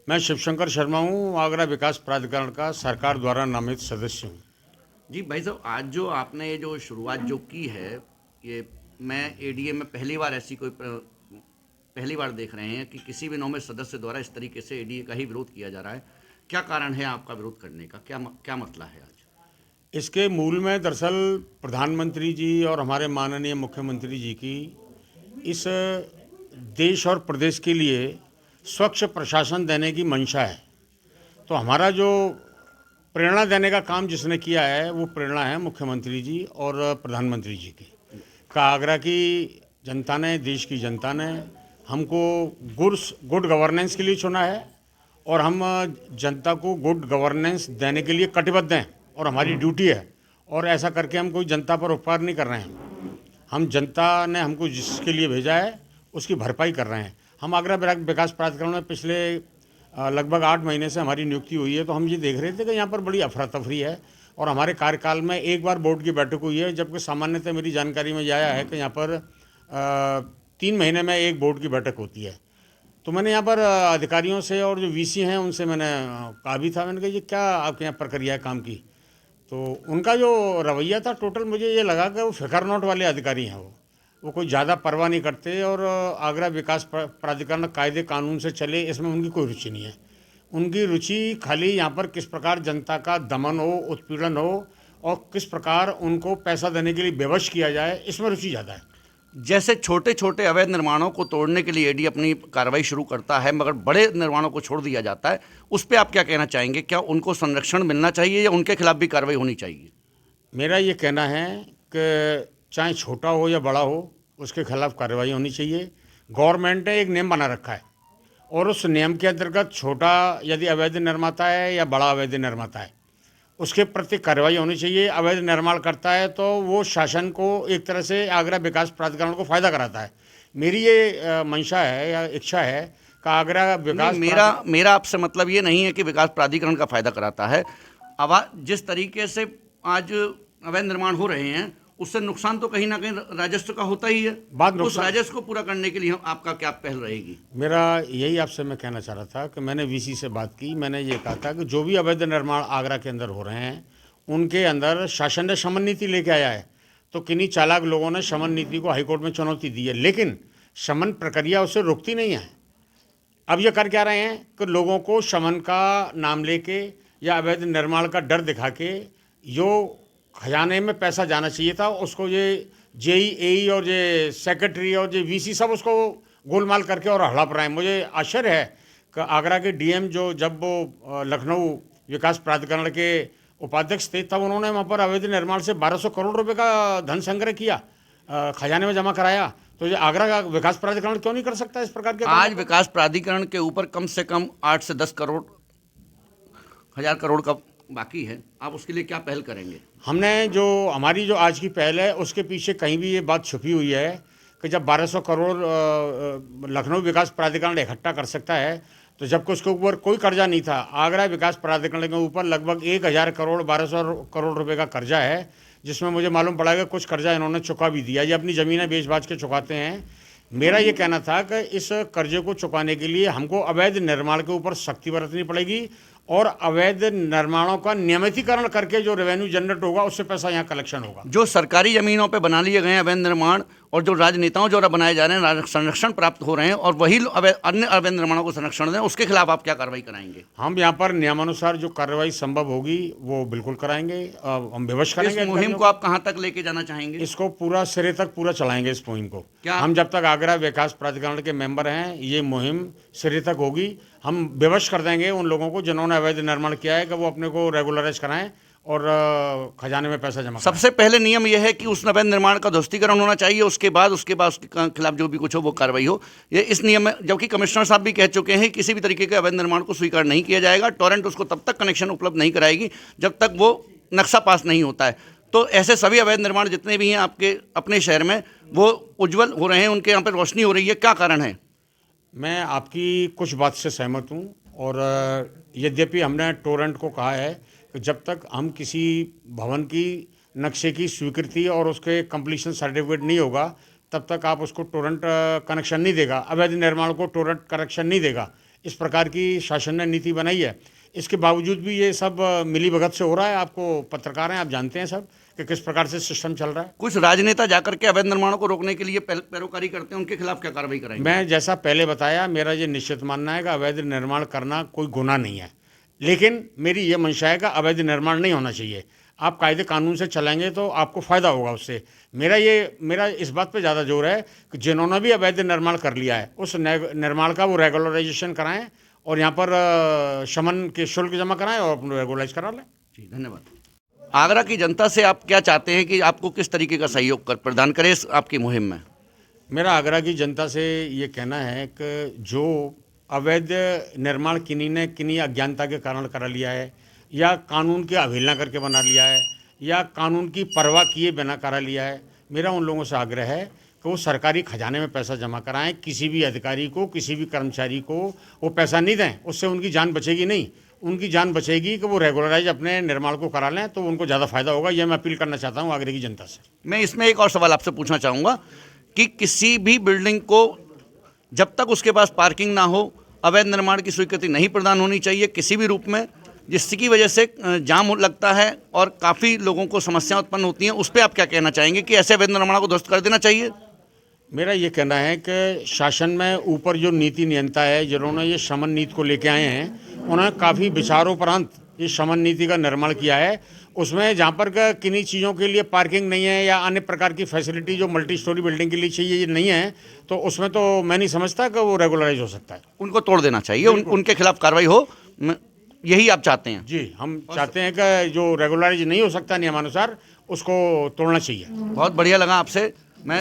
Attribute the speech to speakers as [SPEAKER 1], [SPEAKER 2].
[SPEAKER 1] मैं शिवशंकर शर्मा हूँ, आगरा विकास प्राधिकरण का सरकार द्वारा नामित सदस्य हूँ।
[SPEAKER 2] जी भाई साहब, आज जो आपने ये जो शुरुआत जो की है, ये मैं एडीए में पहली बार देख रहे हैं कि किसी भी नौवें सदस्य द्वारा इस तरीके से एडीए का ही विरोध किया जा रहा है। क्या कारण है आपका विरोध करने का? क्या मसला है आज?
[SPEAKER 1] इसके मूल में दरअसल प्रधानमंत्री जी और हमारे माननीय मुख्यमंत्री जी की इस देश और प्रदेश के लिए स्वच्छ प्रशासन देने की मंशा है। तो हमारा जो प्रेरणा देने का काम जिसने किया है वो प्रेरणा है मुख्यमंत्री जी और प्रधानमंत्री जी की। का आगरा की जनता ने, देश की जनता ने हमको गुड गवर्नेंस के लिए चुना है और हम जनता को गुड गवर्नेंस देने के लिए कटिबद्ध हैं और हमारी ड्यूटी है। और ऐसा करके हम कोई जनता पर उपकार नहीं कर रहे हैं। हम जनता ने हमको जिसके लिए भेजा है उसकी भरपाई कर रहे हैं। हम आगरा विकास प्राधिकरण में पिछले लगभग 8 महीने से हमारी नियुक्ति हुई है, तो हम ये देख रहे थे कि यहाँ पर बड़ी अफरा तफरी है और हमारे कार्यकाल में एक बार बोर्ड की बैठक हुई है, जबकि सामान्यतः मेरी जानकारी में यह आया है कि यहाँ पर 3 महीने में एक बोर्ड की बैठक होती है। तो मैंने यहाँ पर अधिकारियों से और जो वीसी हैं उनसे मैंने कहा भी था, मैंने कहा ये क्या आपके यहाँ प्रक्रिया है काम की। तो उनका जो रवैया था टोटल मुझे ये लगा कि वो फिकर नोट वाले अधिकारी हैं। वो कोई ज़्यादा परवाह नहीं करते और आगरा विकास प्राधिकरण कायदे कानून से चले इसमें उनकी कोई रुचि नहीं है। उनकी रुचि खाली यहाँ पर किस प्रकार जनता का दमन हो, उत्पीड़न हो और किस प्रकार उनको पैसा देने के लिए विवश किया जाए, इसमें रुचि ज़्यादा है।
[SPEAKER 2] जैसे छोटे छोटे अवैध निर्माणों को तोड़ने के लिए एडी अपनी कार्रवाई शुरू करता है, मगर बड़े निर्माणों को छोड़ दिया जाता है, उस पर आप क्या कहना चाहेंगे? क्या उनको संरक्षण मिलना चाहिए या उनके खिलाफ भी कार्रवाई होनी चाहिए?
[SPEAKER 1] मेरा ये कहना है कि चाहे छोटा हो या बड़ा हो उसके खिलाफ कार्रवाई होनी चाहिए। गवर्नमेंट ने एक नियम बना रखा है और उस नियम के अंतर्गत छोटा यदि अवैध निर्माता है या बड़ा अवैध निर्माता है उसके प्रति कार्रवाई होनी चाहिए। अवैध निर्माण करता है तो वो शासन को एक तरह से आगरा विकास प्राधिकरण को फायदा कराता है। मेरी ये मंशा है या इच्छा है कि आगरा
[SPEAKER 2] नहीं,
[SPEAKER 1] विकास
[SPEAKER 2] मेरा आपसे मतलब ये नहीं है कि विकास प्राधिकरण का फायदा कराता है। अब जिस तरीके से आज अवैध निर्माण हो रहे हैं, उससे नुकसान तो कहीं ना कहीं राजस्व का होता ही है।
[SPEAKER 1] बात
[SPEAKER 2] उस
[SPEAKER 1] नुकसान
[SPEAKER 2] राजस्व को पूरा करने के लिए आपका क्या पहल रहेगी?
[SPEAKER 1] मेरा यही आपसे मैं कहना चाह रहा था कि मैंने वीसी से बात की। मैंने ये कहा था कि जो भी अवैध निर्माण आगरा के अंदर हो रहे हैं उनके अंदर शासन ने शमन नीति लेके आया है। तो किन्हीं चालाक लोगों ने शमन नीति को हाईकोर्ट में चुनौती दी है, लेकिन शमन प्रक्रिया उससे रुकती नहीं है। अब ये कर क्या रहे हैं कि लोगों को शमन का नाम लेके या अवैध निर्माण का डर दिखा के जो खजाने में पैसा जाना चाहिए था उसको ये जेई और ये सेक्रेटरी और ये वीसी सब उसको गोलमाल करके और हड़प रहे हैं। मुझे आश्चर्य है कि आगरा के डीएम जो जब वो लखनऊ विकास प्राधिकरण के उपाध्यक्ष थे तब उन्होंने वहाँ पर अवैध निर्माण से 1200 करोड़ रुपए का धन संग्रह किया, खजाने में जमा कराया। तो ये आगरा का विकास प्राधिकरण क्यों नहीं कर सकता इस प्रकार के काम?
[SPEAKER 2] आज विकास प्राधिकरण के ऊपर कम से कम 8 से 10 करोड़, 1000 करोड़ का बाकी है। आप उसके लिए क्या पहल करेंगे?
[SPEAKER 1] हमने जो हमारी जो आज की पहल है उसके पीछे कहीं भी ये बात छुपी हुई है कि जब 1200 करोड़ लखनऊ विकास प्राधिकरण इकट्ठा कर सकता है तो जबकि उसके ऊपर कोई कर्जा नहीं था। आगरा विकास प्राधिकरण के ऊपर लगभग 1000 करोड़ 1200 करोड़ रुपए का कर्जा है, जिसमें मुझे मालूम पड़ा कि कुछ कर्जा इन्होंने चुका भी दिया। ये अपनी ज़मीनें बेच बाच के चुकाते हैं। मेरा ये कहना था कि इस कर्जे को चुकाने के लिए हमको अवैध निर्माण के ऊपर सख्ती बरतनी पड़ेगी और अवैध निर्माणों का नियमितीकरण करके जो रेवेन्यू जनरेट होगा उससे पैसा यहाँ कलेक्शन होगा।
[SPEAKER 2] जो सरकारी ज़मीनों पे बना लिए गए हैं अवैध निर्माण और जो राजनेताओं द्वारा बनाए जा रहे हैं, संरक्षण प्राप्त हो रहे हैं और वही अन्य अवैध निर्माणों को संरक्षण दें, उसके खिलाफ आप क्या कार्रवाई कराएंगे?
[SPEAKER 1] हम यहाँ पर नियमानुसार जो कार्रवाई संभव होगी वो बिल्कुल कराएंगे। हम विवश करेंगे।
[SPEAKER 2] इस मुहिम को आप कहाँ तक लेके जाना चाहेंगे?
[SPEAKER 1] इसको पूरा सिरे तक पूरा चलाएंगे इस मुहिम को।
[SPEAKER 2] क्या
[SPEAKER 1] हम जब तक आगरा विकास प्राधिकरण के मेंबर हैं ये मुहिम सिरे तक होगी। हम विवश कर देंगे उन लोगों को जिन्होंने अवैध निर्माण किया है कि वो अपने को रेगुलराइज कराएं और खजाने में पैसा जमा कराएं।
[SPEAKER 2] सबसे पहले नियम यह है कि उस अवैध निर्माण का ध्वस्तीकरण होना चाहिए, उसके बाद उसके खिलाफ जो भी कुछ हो वो कार्रवाई हो। ये इस नियम में, जबकि कमिश्नर साहब भी कह चुके हैं किसी भी तरीके के अवैध निर्माण को स्वीकार नहीं किया जाएगा। टोरेंट उसको तब तक कनेक्शन उपलब्ध नहीं कराएगी जब तक वो नक्शा पास नहीं होता है। तो ऐसे सभी अवैध निर्माण जितने भी हैं आपके अपने शहर में वो उज्जवल हो रहे हैं, उनके यहाँ पर रोशनी हो रही है। क्या कारण है?
[SPEAKER 1] मैं आपकी कुछ बात से सहमत हूँ और यद्यपि हमने टोरेंट को कहा है कि जब तक हम किसी भवन की नक्शे की स्वीकृति और उसके कंप्लीशन सर्टिफिकेट नहीं होगा तब तक आप उसको टोरेंट कनेक्शन नहीं देगा, अवैध निर्माण को टोरेंट कनेक्शन नहीं देगा। इस प्रकार की शासन ने नीति बनाई है। इसके बावजूद भी ये सब मिलीभगत से हो रहा है। आपको पत्रकार हैं, आप जानते हैं सब कि किस प्रकार से सिस्टम चल रहा है।
[SPEAKER 2] कुछ राजनेता जाकर के अवैध निर्माणों को रोकने के लिए पैरोकारी करते हैं, उनके खिलाफ क्या कार्रवाई कराएंगे?
[SPEAKER 1] मैं जैसा पहले बताया, मेरा ये निश्चित मानना है कि अवैध निर्माण करना कोई गुनाह नहीं है, लेकिन मेरी ये मंशा है कि अवैध निर्माण नहीं होना चाहिए। आप कायदे कानून से चलेंगे तो आपको फ़ायदा होगा उससे। मेरा इस बात पे ज़्यादा जोर है कि जिन्होंने भी अवैध निर्माण कर लिया है उस निर्माण का वो रेगुलराइजेशन कराएं और यहाँ पर शमन के शुल्क जमा कराएं और अपने रेगुलाइज करा लें।
[SPEAKER 2] जी, धन्यवाद। आगरा की जनता से आप क्या चाहते हैं कि आपको किस तरीके का सहयोग प्रदान करे इस आपकी मुहिम में?
[SPEAKER 1] मेरा आगरा की जनता से ये कहना है कि जो अवैध निर्माण किन्हीं ने किन्हीं अज्ञानता के कारण करा लिया है या कानून की अवहेलना करके बना लिया है या कानून की परवाह किए बिना करा लिया है, मेरा उन लोगों से आग्रह है कि वो सरकारी खजाने में पैसा जमा कराएं। किसी भी अधिकारी को, किसी भी कर्मचारी को वो पैसा नहीं दें, उससे उनकी जान बचेगी नहीं। उनकी जान बचेगी कि वो रेगुलराइज अपने निर्माण को करा लें, तो उनको ज़्यादा फायदा होगा। यह मैं अपील करना चाहता हूँ आगरा की जनता से।
[SPEAKER 2] मैं इसमें एक और सवाल आपसे पूछना चाहूँगा कि किसी भी बिल्डिंग को जब तक उसके पास पार्किंग ना हो अवैध निर्माण की स्वीकृति नहीं प्रदान होनी चाहिए किसी भी रूप में, जिसकी वजह से जाम लगता है और काफ़ी लोगों को समस्याएं उत्पन्न होती हैं। उस पर आप क्या कहना चाहेंगे कि ऐसे अवैध निर्माणों को ध्वस्त कर देना चाहिए?
[SPEAKER 1] मेरा ये कहना है कि शासन में ऊपर जो नीति नियंता है, जिन्होंने ये शमन नीति को लेके आए हैं, उन्होंने काफ़ी विचारोपरांत ये शमन नीति का निर्माण किया है। उसमें जहाँ पर किन्हीं चीज़ों के लिए पार्किंग नहीं है या अन्य प्रकार की फैसिलिटी जो मल्टी स्टोरी बिल्डिंग के लिए चाहिए ये नहीं है, तो उसमें तो मैं नहीं समझता कि वो रेगुलराइज हो सकता है।
[SPEAKER 2] उनको तोड़ देना चाहिए, उनके खिलाफ कार्रवाई हो, यही आप चाहते हैं?
[SPEAKER 1] जी, हम चाहते हैं कि जो रेगुलराइज नहीं हो सकता नियमानुसार उसको तोड़ना चाहिए।
[SPEAKER 2] बहुत बढ़िया लगा आपसे